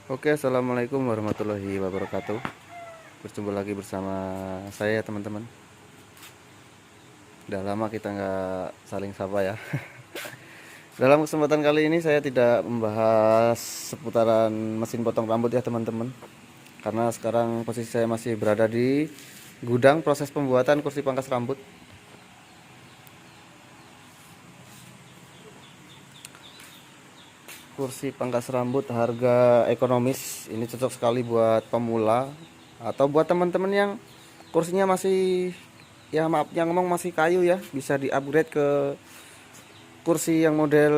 Oke, assalamualaikum warahmatullahi wabarakatuh. Berjumpa lagi bersama saya teman-teman. Udah lama kita nggak saling sapa ya. Dalam kesempatan kali ini saya tidak membahas seputaran mesin potong rambut ya teman-teman. Karena sekarang posisi saya masih berada di gudang proses pembuatan kursi pangkas rambut. Kursi pangkas rambut harga ekonomis, ini cocok sekali buat pemula atau buat teman-teman yang kursinya masih, ya maaf yang ngomong, masih kayu ya, bisa di-upgrade ke kursi yang model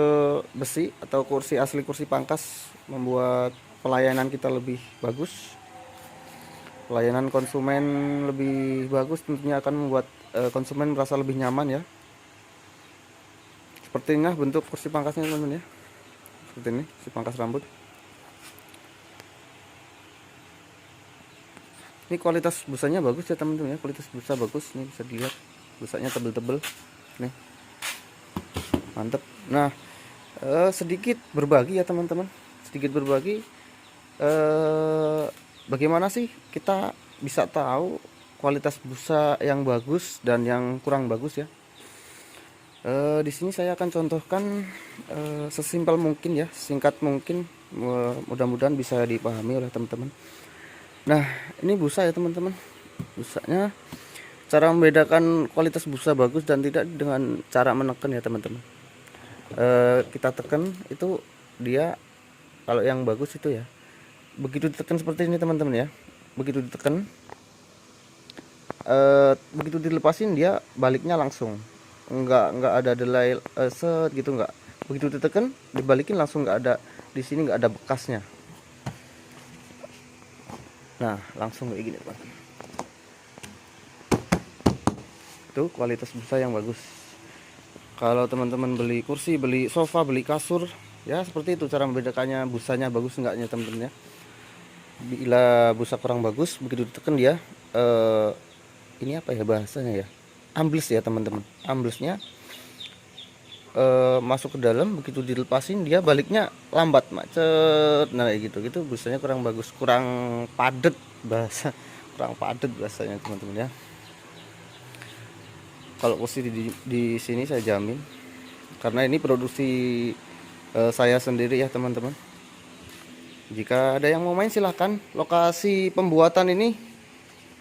besi atau kursi asli kursi pangkas, membuat pelayanan kita lebih bagus, pelayanan konsumen lebih bagus, tentunya akan membuat konsumen merasa lebih nyaman ya. Seperti ini bentuk kursi pangkasnya teman-teman ya, seperti ini kursi pangkas rambut. Ini kualitas busanya bagus ya teman-teman ya, kualitas busa bagus, nih bisa dilihat busanya tebel-tebel nih, mantep. Nah, sedikit berbagi ya teman-teman, sedikit berbagi, bagaimana sih kita bisa tahu kualitas busa yang bagus dan yang kurang bagus ya. Di sini saya akan contohkan sesimpel mungkin ya, singkat mungkin, mudah-mudahan bisa dipahami oleh teman-teman. Nah, ini busa ya teman-teman. Busanya, cara membedakan kualitas busa bagus dan tidak dengan cara menekan ya teman-teman. Kita tekan itu, dia kalau yang bagus itu ya, begitu ditekan seperti ini teman-teman ya. Begitu ditekan, begitu dilepasin dia baliknya langsung. Enggak ada delay, set gitu enggak. Begitu ditekan dibalikin langsung, enggak ada di sini, enggak ada bekasnya. Nah, langsung kayak gini teman. Itu kualitas busa yang bagus. Kalau teman-teman beli kursi, beli sofa, beli kasur, ya seperti itu cara membedakannya busanya bagus enggaknya teman-teman ya. Bila busa kurang bagus, begitu ditekan dia, ini apa ya bahasanya ya, ambles ya teman-teman. Amblesnya masuk ke dalam, begitu dilepasin dia baliknya lambat, macet. Nah kayak gitu busanya kurang bagus, kurang padat bahasa, kurang padat bahasanya teman-teman ya. Kalau kursi di sini saya jamin, karena ini produksi saya sendiri ya teman-teman. Jika ada yang mau main silahkan. Lokasi pembuatan ini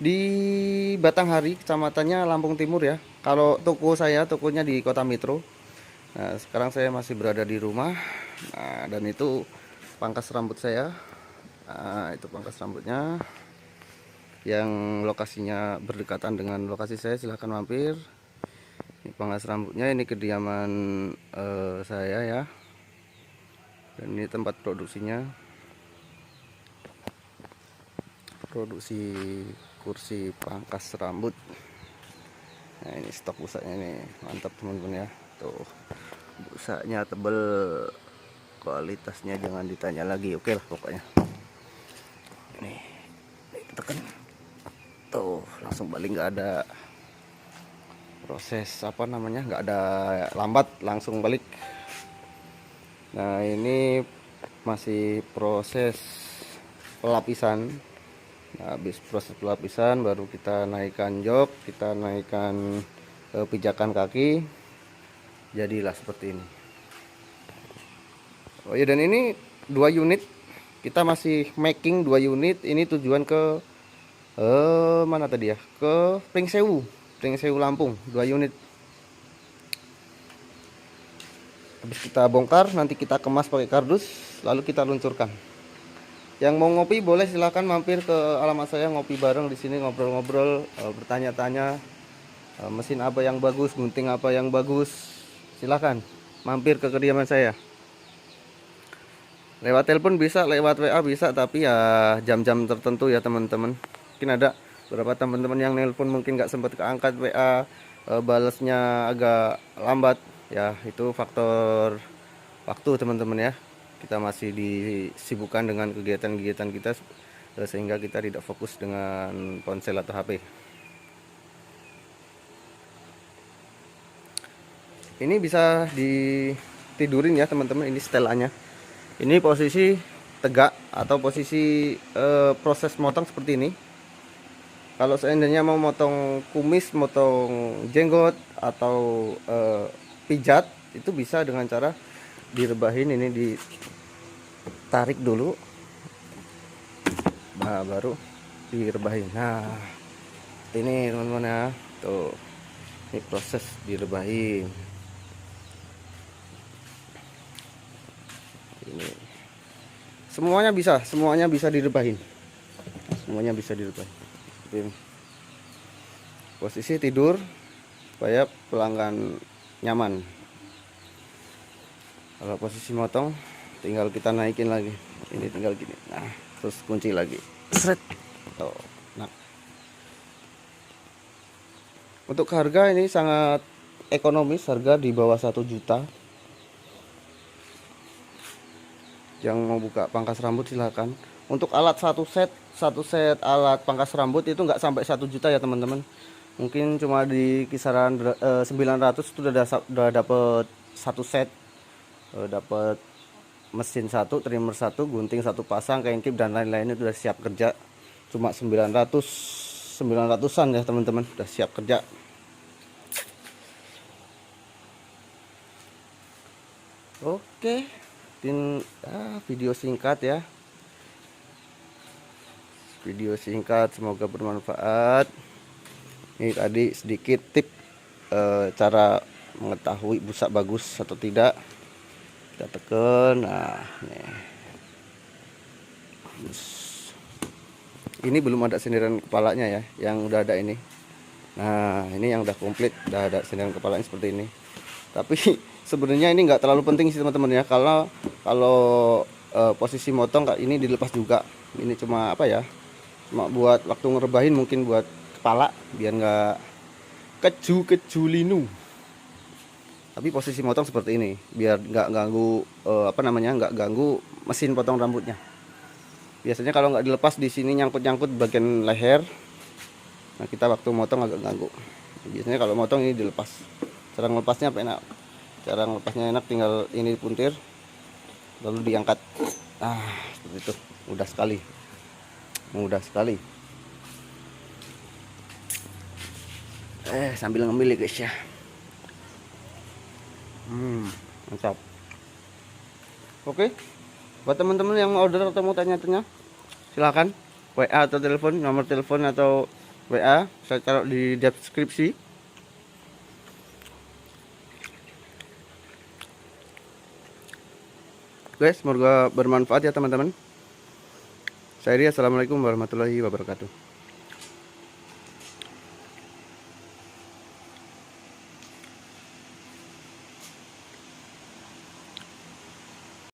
di Batanghari, kecamatannya Lampung Timur ya. Kalau toko saya, tokonya di Kota Metro. Nah, sekarang saya masih berada di rumah. Nah, dan itu pangkas rambut saya. Nah, itu pangkas rambutnya yang lokasinya berdekatan dengan lokasi saya, silahkan mampir. Ini pangkas rambutnya, ini kediaman saya ya. Dan ini tempat produksinya, produksi kursi pangkas rambut. Nah, ini stok busanya nih, mantap teman-teman ya. Tuh, busanya tebel, kualitasnya jangan ditanya lagi. Oke lah pokoknya. Nih, tekan, tuh langsung balik, nggak ada proses apa namanya, nggak ada lambat, langsung balik. Nah, ini masih proses pelapisan. Nah, habis proses pelapisan baru kita naikkan jok, kita naikkan pijakan kaki, jadilah seperti ini. Oh ya, dan ini 2 unit, kita masih making 2 unit. Ini tujuan ke mana tadi ya, ke Pringsewu, Pringsewu Lampung, 2 unit. Habis kita bongkar, nanti kita kemas pakai kardus, lalu kita luncurkan. Yang mau ngopi boleh silahkan mampir ke alamat saya, ngopi bareng di sini, ngobrol-ngobrol, bertanya-tanya mesin apa yang bagus, gunting apa yang bagus, silahkan mampir ke kediaman saya. Lewat telepon bisa, lewat WA bisa, tapi ya jam-jam tertentu ya teman-teman. Mungkin ada beberapa teman-teman yang nelpon mungkin nggak sempat keangkat WA, balasnya agak lambat ya, itu faktor waktu teman-teman ya. Kita masih disibukkan dengan kegiatan-kegiatan kita, sehingga kita tidak fokus dengan ponsel atau HP. Ini bisa ditidurin ya teman-teman, ini setelannya. Ini posisi tegak atau posisi proses motong seperti ini. Kalau seandainya mau motong kumis, motong jenggot atau pijat, itu bisa dengan cara direbahin, ini ditarik dulu, nah baru direbahin. Nah ini teman-teman ya, tuh ini proses direbahin. Ini semuanya bisa direbahin, semuanya bisa direbahin. Ini posisi tidur supaya pelanggan nyaman. Kalau posisi motong tinggal kita naikin lagi, ini tinggal gini, nah terus kunci lagi, seret. Tuh, nah untuk harga ini sangat ekonomis, harga di bawah 1 juta. Yang mau buka pangkas rambut silahkan. Untuk alat satu set alat pangkas rambut itu nggak sampai 1 juta ya teman-teman. Mungkin cuma di kisaran 900 itu udah dapet satu set, dapat mesin satu, trimmer satu, gunting satu pasang, kain clip dan lain-lainnya udah siap kerja. Cuma 900-an ya teman-teman, udah siap kerja. Oke, video singkat ya, video singkat, semoga bermanfaat. Ini tadi sedikit tip cara mengetahui busa bagus atau tidak. Kita tekan, nah ini belum ada sindiran kepalanya ya, yang udah ada ini. Nah ini yang udah komplit, udah ada sindiran kepalanya seperti ini. Tapi sebenarnya ini nggak terlalu penting sih teman-teman ya, kalau posisi motong ini dilepas juga. Ini cuma apa ya, cuma buat waktu ngerebahin, mungkin buat kepala biar nggak keju linu. Tapi posisi motong seperti ini biar nggak ganggu nggak ganggu mesin potong rambutnya. Biasanya kalau nggak dilepas di sini nyangkut bagian leher, nah kita waktu motong agak ganggu. Biasanya kalau motong ini dilepas. Cara melepasnya apa enak? Cara melepasnya enak, tinggal ini puntir lalu diangkat. Nah seperti itu, mudah sekali. Sambil ngemil ya guys ya. Mantap. Oke, buat teman-teman yang mau order atau mau tanya-tanya, silahkan WA atau telepon, nomor telepon atau WA saya taruh di deskripsi. Guys, semoga bermanfaat ya teman-teman. Saya Ria, assalamualaikum warahmatullahi wabarakatuh.